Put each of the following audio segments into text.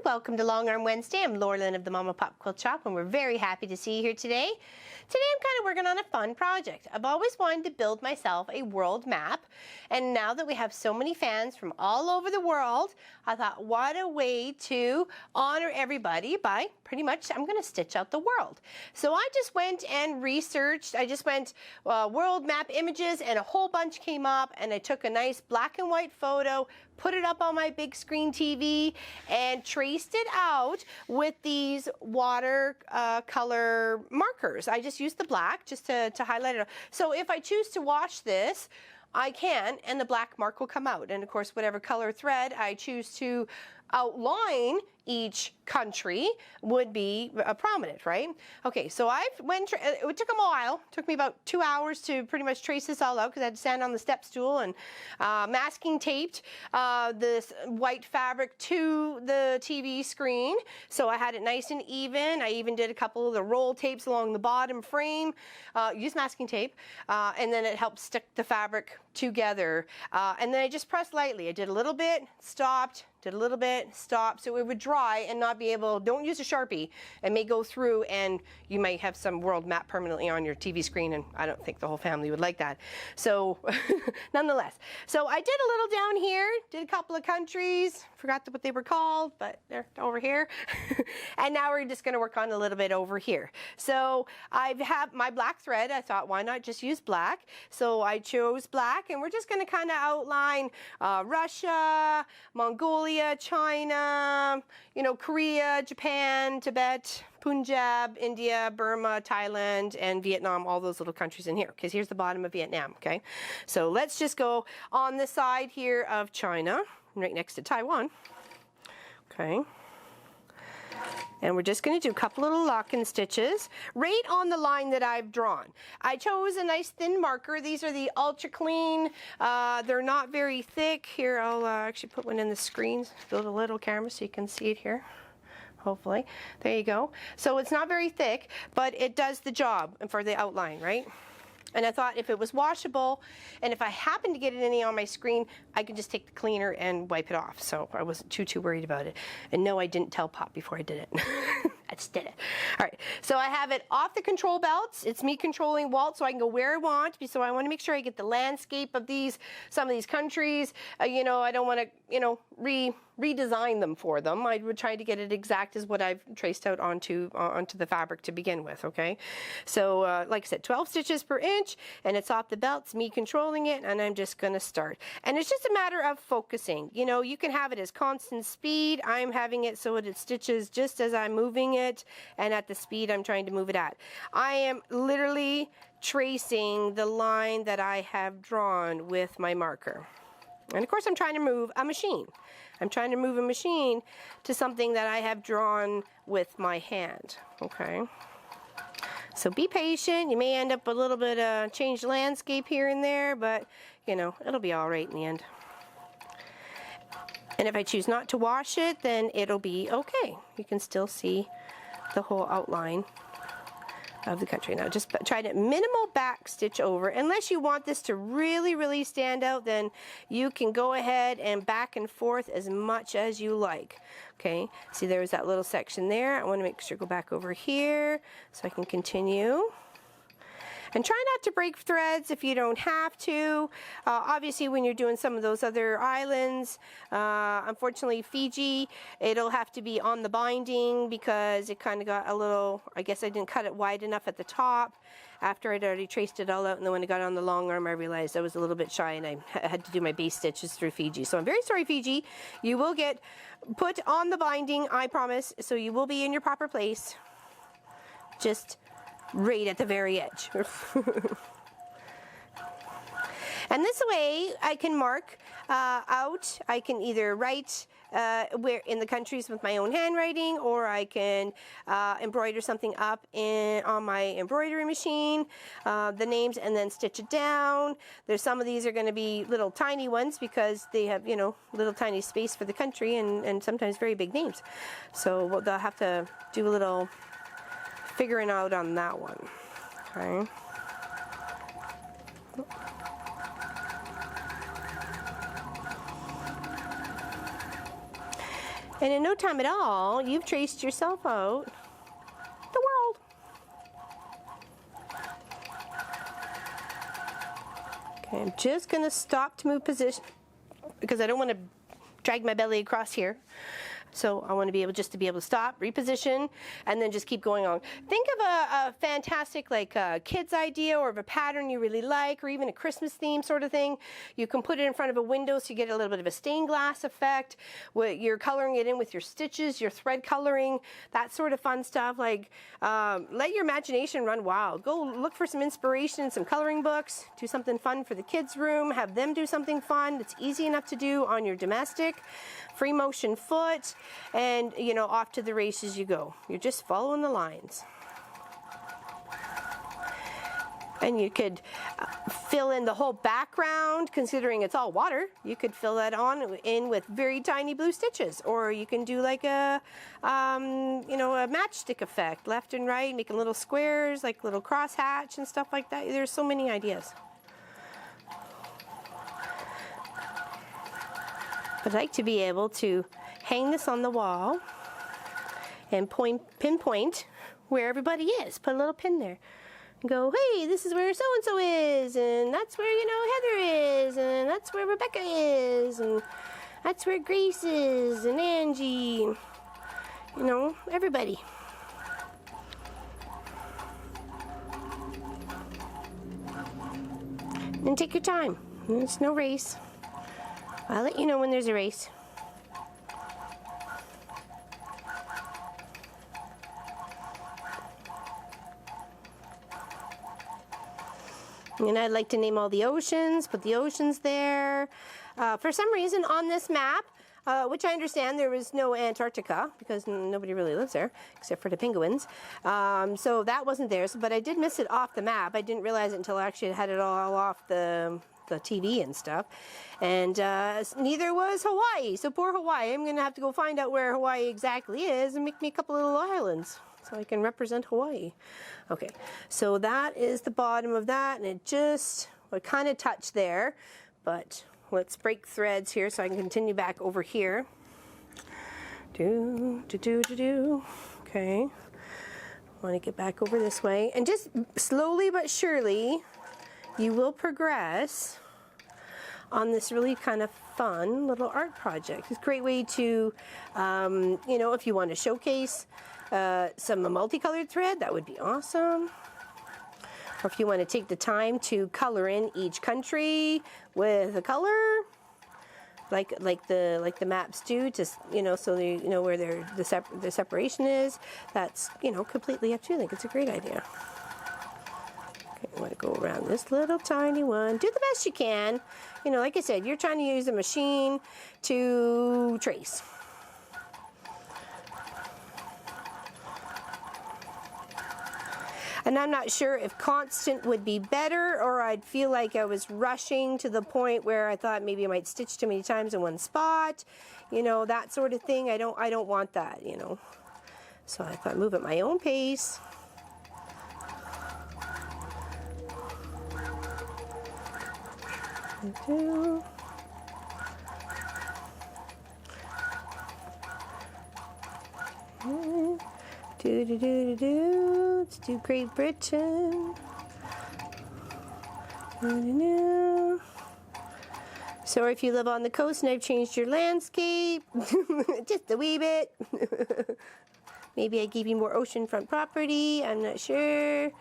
welcome to Long Arm Wednesday. I'm Laura Lynn of the Mama Pop Quilt Shop, and we're very happy to see you here today. Today I'm kind of working on a fun project. I've always wanted to build myself a world map, and now that we have so many fans from all over the world, I thought what a way to honor everybody by pretty much I'm going to stitch out the world. So I just went and researched. I just went world map images, and a whole bunch came up, and I took a nice black and white photo, put it up on my big screen TV, and traced it out with these water color markers. I just used the black just to highlight it. So if I choose to wash this, I can, and the black mark will come out. And of course, whatever color thread I choose to outline each country would be prominent, right? Okay, so it took a while. It took me about 2 hours to pretty much trace this all out because I had to stand on the step stool and masking taped this white fabric to the TV screen. So I had it nice and even. I even did a couple of the roll tapes along the bottom frame, used masking tape, and then it helped stick the fabric together. And then I just pressed lightly. I did a little bit, stopped, did a little bit, stopped, so it would dry and not be able, don't use a Sharpie, it may go through and you might have some world map permanently on your TV screen, and I don't think the whole family would like that. So, nonetheless. So I did a little down here, did a couple of countries, forgot what they were called, but they're over here. And now we're just gonna work on a little bit over here. So I have my black thread, I thought why not just use black? So I chose black, and we're just gonna kind of outline Russia, Mongolia, China, Korea, Japan, Tibet, Punjab, India, Burma, Thailand, and Vietnam, all those little countries in here, because here's the bottom of Vietnam, okay? So let's just go on the side here of China, right next to Taiwan, okay? And we're just going to do a couple little lock-in stitches right on the line that I've drawn. I chose a nice thin marker. These are the Ultra Clean. They're not very thick. Here, I'll actually put one in the screen, build a little camera so you can see it here. Hopefully. There you go. So it's not very thick, but it does the job for the outline, right? And I thought if it was washable, and if I happened to get any on my screen, I could just take the cleaner and wipe it off. So I wasn't too worried about it. And no, I didn't tell Pop before I did it. I just did it. All right, so I have it off the control belts. It's me controlling Walt, so I can go where I want. So I want to make sure I get the landscape of some of these countries. I don't want to, redesign them for them. I would try to get it exact as what I've traced out onto the fabric to begin with, okay? So, like I said, 12 stitches per inch, and it's off the belt. It's me controlling it, and I'm just going to start. And it's just a matter of focusing. You can have it as constant speed. I'm having it so it stitches just as I'm moving it, and at the speed I'm trying to move it at. I am literally tracing the line that I have drawn with my marker. And of course I'm trying to move a machine. I'm trying to move a machine to something that I have drawn with my hand, okay? So be patient. You may end up with a little bit of changed landscape here and there, but, it'll be all right in the end. And if I choose not to wash it, then it'll be okay. You can still see the whole outline of the country. Now just try to minimal back stitch over. Unless you want this to really stand out, then you can go ahead and back and forth as much as you like. Okay, see there's that little section there. I want to make sure go back over here so I can continue. And try not to break threads if you don't have to. Obviously, when you're doing some of those other islands, unfortunately Fiji, it'll have to be on the binding because it kind of got a little, I guess I didn't cut it wide enough at the top after I'd already traced it all out, and then when I got on the long arm, I realized I was a little bit shy and I had to do my base stitches through Fiji. So I'm very sorry, Fiji. You will get put on the binding, I promise, so you will be in your proper place. Just right at the very edge. And this way I can mark out. I can either write where in the countries with my own handwriting, or I can embroider something up on my embroidery machine, the names, and then stitch it down. There's some of these are going to be little tiny ones because they have, little tiny space for the country, and sometimes very big names. So they'll have to do a little figuring out on that one. Okay. And in no time at all, you've traced yourself out the world. Okay, I'm just going to stop to move position because I don't want to drag my belly across here. So I want to be able to stop, reposition, and then just keep going on. Think of a fantastic kids idea or of a pattern you really like, or even a Christmas theme sort of thing. You can put it in front of a window so you get a little bit of a stained glass effect. You're coloring it in with your stitches, your thread coloring, that sort of fun stuff. Let your imagination run wild. Go look for some inspiration in some coloring books. Do something fun for the kids' room. Have them do something fun that's easy enough to do on your domestic. Free motion foot, and off to the races you go. You're just following the lines. And you could fill in the whole background, considering it's all water. You could fill that in with very tiny blue stitches, or you can do like a matchstick effect, left and right, making little squares, like little crosshatch and stuff like that. There's so many ideas. I'd like to be able to hang this on the wall and pinpoint where everybody is. Put a little pin there. And go, hey, this is where so-and-so is, and that's where, Heather is, and that's where Rebecca is, and that's where Grace is, and Angie, everybody. And take your time. There's no race. I'll let you know when there's a race. And I'd like to name all the oceans, put the oceans there. For some reason on this map, which I understand there was no Antarctica because nobody really lives there except for the penguins. So that wasn't there, but I did miss it off the map. I didn't realize it until I actually had it all off the TV and stuff, and neither was Hawaii. So poor Hawaii. I'm gonna have to go find out where Hawaii exactly is and make me a couple little islands so I can represent Hawaii. Okay, so that is the bottom of that, and it just would kind of touch there, but let's break threads here so I can continue back over here. Okay, want to get back over this way, and just slowly but surely you will progress on this really kind of fun little art project. It's a great way to, if you want to showcase some multicolored thread, that would be awesome. Or if you want to take the time to color in each country with a color, like the maps do, just so you know where the separation is. That's completely up to you. I think it's a great idea. I want to go around this little tiny one. Do the best you can. Like I said, you're trying to use a machine to trace. And I'm not sure if constant would be better, or I'd feel like I was rushing to the point where I thought maybe I might stitch too many times in one spot. That sort of thing. I don't want that, So I thought move at my own pace. Let's do Great Britain. So if you live on the coast and I've changed your landscape just a wee bit. Maybe I gave you more oceanfront property, I'm not sure.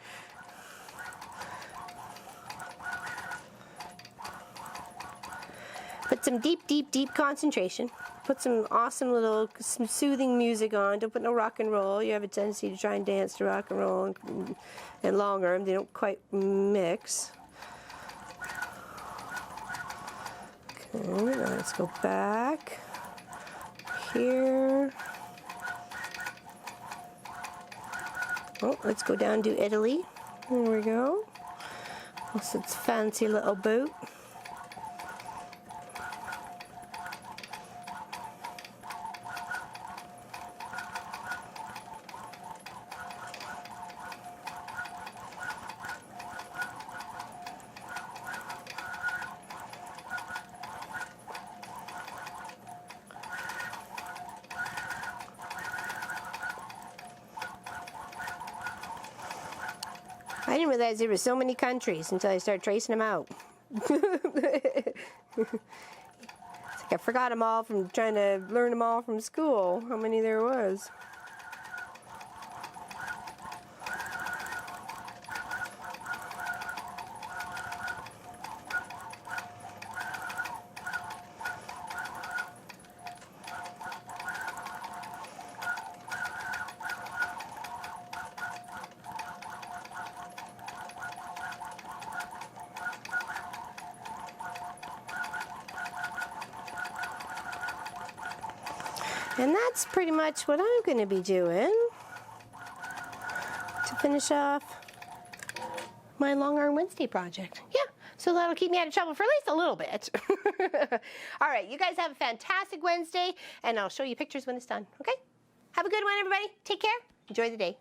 Put some deep concentration. Put some awesome some soothing music on. Don't put no rock and roll. You have a tendency to try and dance to rock and roll and long arm. They don't quite mix. Okay, now let's go back here. Oh, let's go down to Italy. There we go. This its fancy little boat. I didn't realize there were so many countries until I started tracing them out. It's like I forgot them all from trying to learn them all from school, how many there was. And that's pretty much what I'm going to be doing to finish off my Long Arm Wednesday project. Yeah, so that'll keep me out of trouble for at least a little bit. All right, you guys have a fantastic Wednesday, and I'll show you pictures when it's done, okay? Have a good one, everybody. Take care. Enjoy the day.